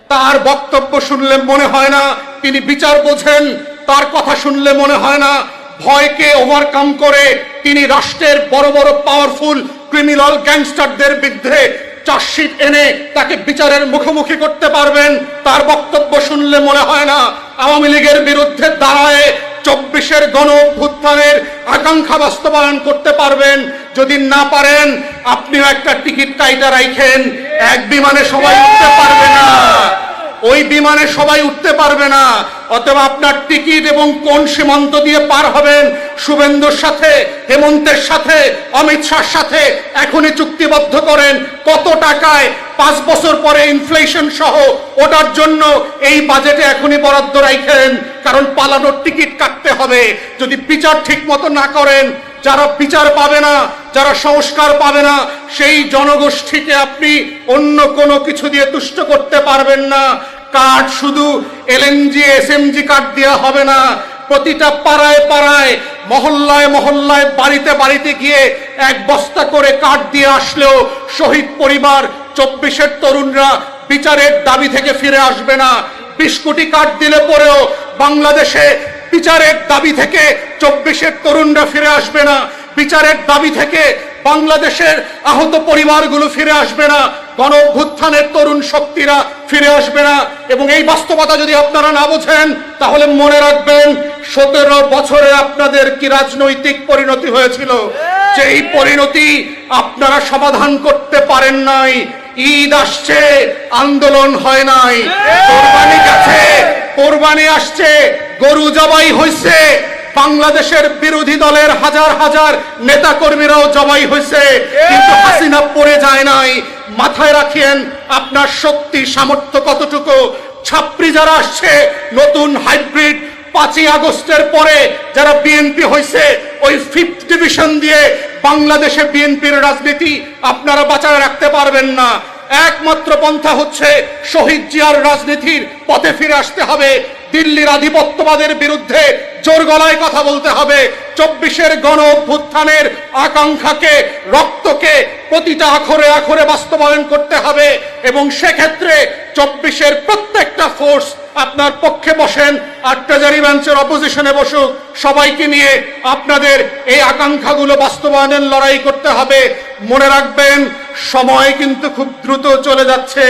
তার বক্তব্য শুনলে মনে হয় না তিনি বিচার বোঝেন, তার কথা শুনলে মনে হয় না ভয়কে ওভারকাম করে তিনি রাষ্ট্রের বড় বড় পাওয়ারফুল ক্রিমিনাল গ্যাংস্টারদের বিরুদ্ধে চার্জশিট এনে তাকে বিচারের মুখোমুখি করতে পারবেন। তার বক্তব্য শুনলে মনে হয় না আওয়ামী লীগের বিরুদ্ধে দাঁড়ায় 24-এর গণ অভ্যুত্থানের আকাঙ্ক্ষা বাস্তবায়ন করতে পারবেন। যদি না পারেন আপনিও একটা টিকিট কাইটা রাখেন, এক বিমানে সবাই উঠতে পারবে না, ওই বিমানে সবাই উঠতে পারবে না। অতএব আপনার টিকিট এবং কোন সীমান্ত দিয়ে পার হবেন, শুভেন্দুর সাথে, হেমন্তের সাথে, অমিত শাহর সাথে এখনই চুক্তিবদ্ধ করেন। কত টাকায় 5 বছর পরে ইনফ্লেশন সহ ওটার জন্য এই বাজেটে এখনই বরাদ্দ রাখেন, কারণ পালানোর টিকিট কাটতে হবে। যদি বিচার ঠিক মতো না করেন, যারা বিচার পাবে না, যারা সংস্কার পাবে না, সেই জনগোষ্ঠীকে আপনি অন্য কোনো কিছু দিয়ে তুষ্ট করতে পারবেন না। কার্ড শুধু এলএনজি এসএমজি কার্ড দেওয়া হবে না, প্রতিটা পাড়ায় পাড়ায়, মহল্লায় মহল্লায়, বাড়িতে বাড়িতে গিয়ে 1 বস্তা করে কার্ড দিয়ে আসলেও শহীদ পরিবার 24-এর তরুণরা বিচারের দাবি থেকে ফিরে আসবে না। 20 কোটি কার্ড দিলে পরেও বাংলাদেশে বিচারের দাবি থেকে 24-এর তরুণরা ফিরে আসবে না, বিচারের দাবি থেকে বাংলাদেশের আহত পরিবারগুলো ফিরে আসবে না, গণ অভ্যুত্থানের তরুণ শক্তিরা ফিরে আসবে না। এবং এই বাস্তবতা যদি আপনারা না বোঝেন, তাহলে মনে রাখবেন 17 বছরে আপনাদের কি রাজনৈতিক পরিণতি হয়েছিল, যে এই পরিণতি আপনারা সমাধান করতে পারেন নাই। ঈদ আসছে, আন্দোলন হয় নাই, কোরবানি গেছে, কোরবানি আসছে, গরু জবাই হয়েছে, বাংলাদেশের বিরোধী দলের হাজার হাজার নেতা কর্মীরাও জবাই হয়েছে, কিন্তু হাসিনা পড়ে যায় নাই। মাথায় রাখেন আপনার শক্তি সামর্থ্য কতটুকু। ছাত্রী যারা আসছে, নতুন হাইব্রিড 5ই আগস্টের পরে যারা বিএনপি হয়েছে, ওই 5th ডিভিশন দিয়ে বাংলাদেশে বিএনপির রাজনীতি আপনারা বাঁচায় রাখতে পারবেন না। একমাত্র পন্থা হচ্ছে শহীদ জিয়ার রাজনীতির পথে ফিরে আসতে হবে। দিল্লির আধিপত্যবাদের বিরুদ্ধে জোর গলায় কথা বলতে হবে। 24-এর গণ অভ্যুত্থানের আকাঙ্ক্ষাকে, রক্তকে প্রতিটা আখরে আখরে বাস্তবায়ন করতে হবে। এবং সেক্ষেত্রে 24-এর প্রত্যেকটা ফোর্স আপনার পক্ষে বসেন, আর ট্রেজারি বেঞ্চের অপোজিশনে বসুক, সবাইকে নিয়ে আপনাদের এই আকাঙ্ক্ষাগুলো বাস্তবায়নের লড়াই করতে হবে। মনে রাখবেন সময় কিন্তু খুব দ্রুত চলে যাচ্ছে,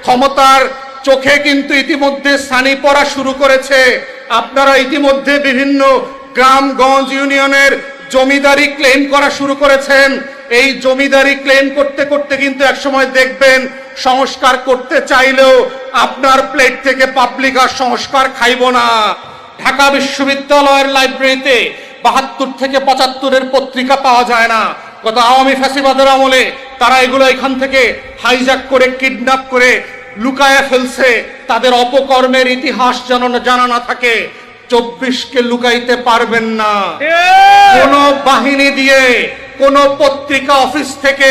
ক্ষমতার চোখে কিন্তু ইতিমধ্যে ছানি পড়া শুরু করেছে। আপনারা ইতিমধ্যে বিভিন্ন গ্রামগঞ্জ ইউনিয়নের জমিদারি ক্লেম করা শুরু করেছেন। এই জমিদারি ক্লেম করতে করতে কিন্তু একসময় দেখবেন সংস্কার করতে চাইলেও আপনার প্লেট থেকে পাবলিক আর সংস্কার খাইব না। ঢাকা বিশ্ববিদ্যালয়ের লাইব্রেরিতে 72 থেকে 75-এর পত্রিকা পাওয়া যায় না। গত আওয়ামী ফ্যাসিবাদের আমলে তারা এগুলো এখান থেকে হাইজ্যাক করে, কিডন্যাপ করে লুকায়া ফেলছে। তাদের অপকর্মের ইতিহাস যেন জানা না থাকে। 24-কে লুকাইতে পারবেন না। কোন বাহিনী দিয়ে, কোন পত্রিকা অফিস থেকে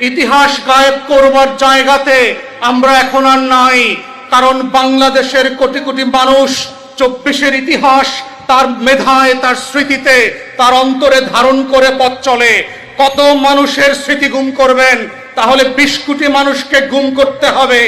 ইতিহাস গায়েব করবার জায়গাতে আমরা এখন আর নাই। কারণ বাংলাদেশের কোটি কোটি মানুষ 24-এর ইতিহাস তার মেধায়, তার স্মৃতিতে, তার অন্তরে ধারণ করে পথ চলে। কত মানুষের স্মৃতি গুম করবেন? তাহলে 20 কোটি মানুষকে গুম করতে হবে।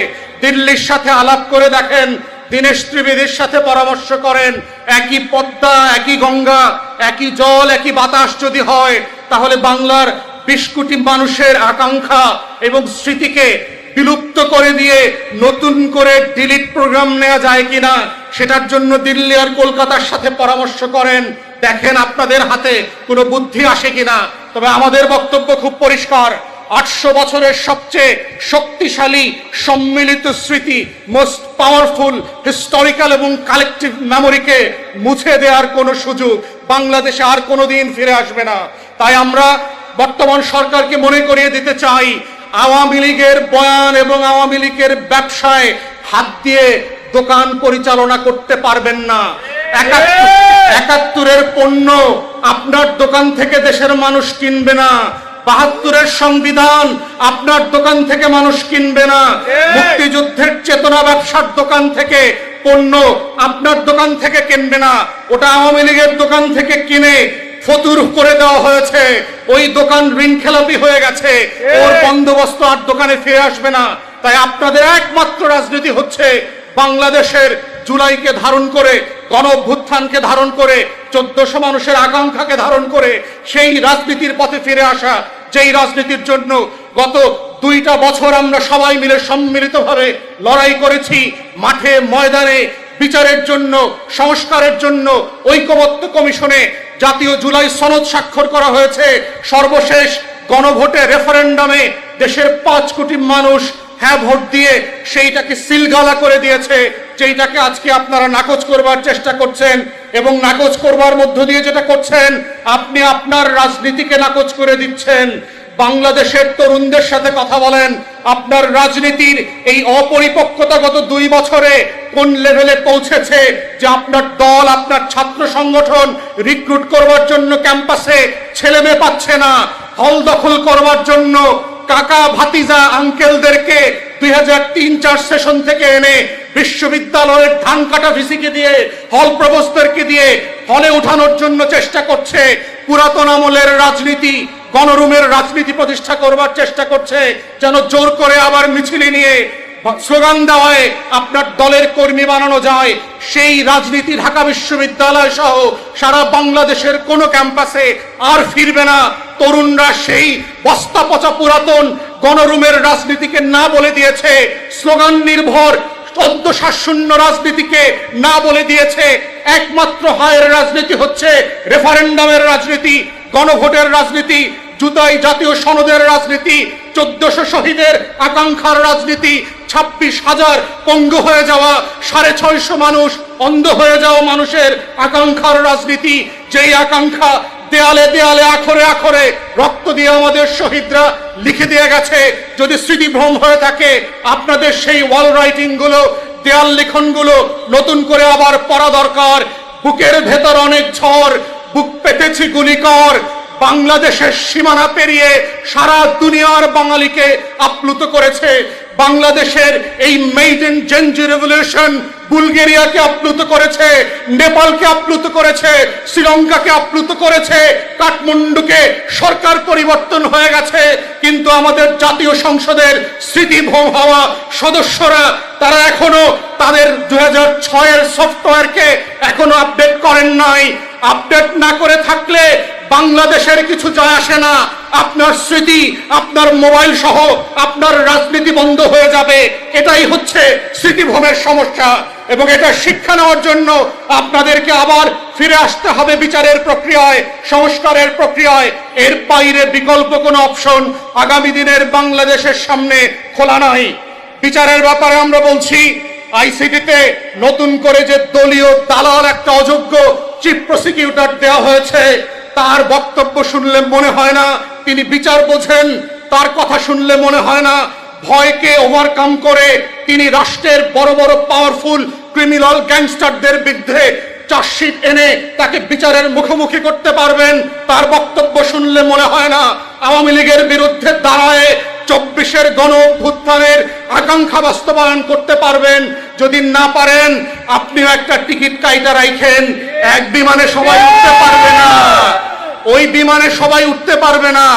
দিল্লির সাথে আলাপ করে দেখেন, দীনেশ ত্রিবেদীর সাথে পরামর্শ করেন। একই পদ্মা, একই গঙ্গা, একই জল, একই বাতাস যদি হয়, তাহলে বাংলার 20 কোটি মানুষের আকাঙ্ক্ষা এবং স্মৃতিকে বিলুপ্ত করে দিয়ে নতুন করে ডিলিট প্রোগ্রাম নেওয়া যায় কিনা, সেটার জন্য দিল্লি আর কলকাতার সাথে পরামর্শ করেন। দেখেন আপনাদের হাতে কোনো বুদ্ধি আসে কিনা। তবে আমাদের বক্তব্য খুব পরিষ্কার, 800 বছরের সবচেয়ে শক্তিশালী সম্মিলিত স্মৃতি, মোস্ট পাওয়ারফুল হিস্টোরিক্যাল এবং কালেকটিভ মেমোরিকে মুছে দেওয়ার কোনো সুযোগ বাংলাদেশে আর কোনোদিন ফিরে আসবে না। তাই আমরা বর্তমান সরকারকে মনে করিয়ে দিতে চাই, আওয়ামী লীগের বয়ান এবং আওয়ামী লীগের ব্যবসায় হাত দিয়ে দোকান পরিচালনা করতে পারবেন না। 71-এর পণ্য আপনার দোকান থেকে দেশের মানুষ কিনবে না। 72-এর সংবিধান আপনার দোকান থেকে মানুষ কিনবে না। মুক্তিযুদ্ধের চেতনা ব্যবসার দোকান থেকে পণ্য আপনার দোকান থেকে কিনবে না। ওটা আওয়ামী লীগের দোকান থেকে কিনে ফতুর করে দেওয়া হয়েছে। ওই দোকান ঋণ খেলাপি হয়ে গেছে, ওর বন্দোবস্ত আর দোকানে ফিরে আসবে না। তাই আপনাদের একমাত্র রাজনীতি হচ্ছে বাংলাদেশের জুলাইকে ধারণ করে, গণ অভ্যুত্থানকে ধারণ করে, 1400 মানুষের আকাঙ্ক্ষাকে ধারণ করে সেই রাজনীতির পথে ফিরে আসা, যেই রাজনীতির জন্য গত 2টা বছর আমরা সবাই মিলে সম্মিলিতভাবে লড়াই করেছি। মাঠে ময়দানে বিচারের জন্য, সংস্কারের জন্য ঐকমত্য কমিশনে জাতীয় জুলাই সনদ স্বাক্ষর করা হয়েছে। সর্বশেষ গণভোটে, রেফারেন্ডামে দেশের 5 কোটি মানুষ হ্যাঁ ভোট দিয়ে সেইটাকে সিলগালা করে দিয়েছে, যেইটাকে আজকে আপনারা নাকচ করবার চেষ্টা করছেন। এবং নাকচ করবার মধ্য দিয়ে যেটা করছেন, আপনি আপনার রাজনীতিকে নাকচ করে দিচ্ছেন। বাংলাদেশের তরুণদের সাথে কথা বলেন, আপনার রাজনীতির এই অপরিপক্কতা গত 2 বছরে কোন লেভেলে পৌঁছেছে যে আপনার দল, আপনার ছাত্র সংগঠন রিক্রুট করবার জন্য ক্যাম্পাসে ছেলে মেয়ে পাচ্ছে না, হল দখল করবার জন্য কাকা ভাতিজা আঙ্কেলদেরকে 2003-4 সেশন থেকে এনে বিশ্ববিদ্যালয়ের ধান কাটা ভিসিকে দিয়ে, হল প্রভোস্টদেরকে দিয়ে হলে উঠানোর জন্য চেষ্টা করছে। পুরাতন আমলের রাজনীতি, গণরুমের রাজনীতি প্রতিষ্ঠা করবার চেষ্টা করছে, যেন জোর করে আবার মিছিলে নিয়ে স্লোগান দেওয়ায় আপনার দলের কর্মী বানানো যায়। সেই রাজনীতি ঢাকা বিশ্ববিদ্যালয় সহ সারা বাংলাদেশের কোনো ক্যাম্পাসে আর ফিরবে না। তরুণরা সেই বস্তা পচা পুরাতন গণরুমের রাজনীতিকে না বলে দিয়েছে, স্লোগান নির্ভর অধ্যশাসশূন্য রাজনীতিকে না বলে দিয়েছে। একমাত্র হায়ের রাজনীতি হচ্ছে রেফারেন্ডামের রাজনীতি, গণভোটের রাজনীতি, জুলাই জাতীয় সনদের রাজনীতি, 1400 শহীদের আকাঙ্ক্ষার রাজনীতি, 26,000 পঙ্গু হয়ে যাওয়া, 650 মানুষ অন্ধ হয়ে যাওয়া মানুষের আকাঙ্ক্ষার রাজনীতি। যেই আকাঙ্ক্ষা দেয়ালে দেয়ালে, আখরে আখরে রক্ত দিয়ে আমাদের শহীদরা লিখে দিয়ে গেছে। যদি স্মৃতিভ্রম হয়ে থাকে, আপনাদের সেই ওয়াল রাইটিং গুলো, দেয়াল লিখনগুলো নতুন করে আবার পড়া দরকার। বুকের ভেতর অনেক ঝড়, বুক পেতেছি গুলিকর, বাংলাদেশের সীমানা পেরিয়ে সারা দুনিয়ার বাঙালিকে আপ্লুত করেছে। বাংলাদেশের এই মেইডেন জেনজি রেভলিউশন বুলগেরিয়াকে আপ্লুত করেছে, নেপালকে আপ্লুত করেছে, শ্রীলঙ্কাকে আপ্লুত করেছে, কাঠমান্ডুকে সরকার পরিবর্তন হয়ে গেছে। কিন্তু আমাদের জাতীয় সংসদের স্মৃতিভ্রম হওয়া সদস্যরা তারা এখনো তাদের 2006-এর সফটওয়্যারকে এখনো আপডেট করেন নাই। আপডেট না করে থাকলে বাংলাদেশের কিছু যায় আসে না। আপনার স্মৃতি, আপনার মোবাইল সহ আপনার রাজনীতি বন্ধ হয়ে যাবে। এটাই হচ্ছে স্মৃতিভ্রমের সমস্যা। এবং এটা শিক্ষা নেওয়ার জন্য আপনাদেরকে আবার ফিরে আসতে হবে বিচারের প্রক্রিয়ায়, সংস্কারের প্রক্রিয়ায়। এর বাইরে বিকল্প কোনো অপশন আগামী দিনের বাংলাদেশের সামনে খোলা নাই। বিচারের ব্যাপারে আমরা বলছি, আইসিটিতে নতুন করে যে দলীয় দালাল একটা অযোগ্য চিফ প্রসিকিউটর দেওয়া হয়েছে, তার বক্তব্য শুনলে মনে হয় না তিনি বিচার বোঝেন। তার কথা শুনলে মনে হয় না ভয়কে ওভারকাম করে তিনি রাষ্ট্রের বড় বড় পাওয়ারফুল ক্রিমিনাল গ্যাংস্টারদের বিরুদ্ধে চার্জশিট এনে তাকে বিচারের মুখোমুখি করতে পারবেন। তার বক্তব্য শুনলে মনে হয় না আওয়ামী লীগের বিরুদ্ধে দাঁড়ায় 24-এর গণ অভ্যুত্থানের আকাঙ্ক্ষা বাস্তবায়ন করতে পারবেন। যদি না পারেন, আপনিও একটা টিকিট কাইটা রাখেন, এক বিমানে সবাই উঠতে পারবে না, ওই বিমানে সবাই উঠতে পারবে না।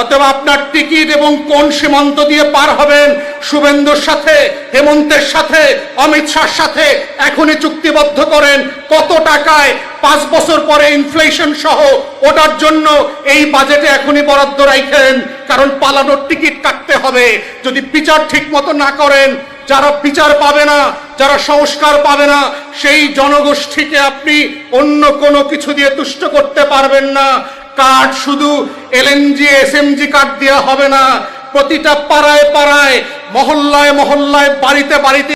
অথবা আপনার টিকিট এবং কোন সীমান্ত দিয়ে পার হবেন, শুভেন্দুর সাথে, হেমন্তের সাথে, অমিত শাহর সাথে এখনই চুক্তিবদ্ধ করেন। কত টাকায় 5 বছর পরে ইনফ্লেশন সহ ওটার জন্য এই বাজেটে এখনই বরাদ্দ রাখেন, কারণ পালানোর টিকিট কাটতে হবে। যদি বিচার ঠিক মতো না করেন, যারা বিচার পাবে না, যারা সংস্কার পাবে না, সেই জনগোষ্ঠীকে আপনি অন্য কোনো কিছু দিয়ে তুষ্ট করতে পারবেন না। কার্ড শুধু এলএনজি এসএমজি কার্ড দেওয়া হবে না, প্রতিটা পাড়ায় পাড়ায়, মহল্লায় মহল্লায়, বাড়িতে বাড়িতে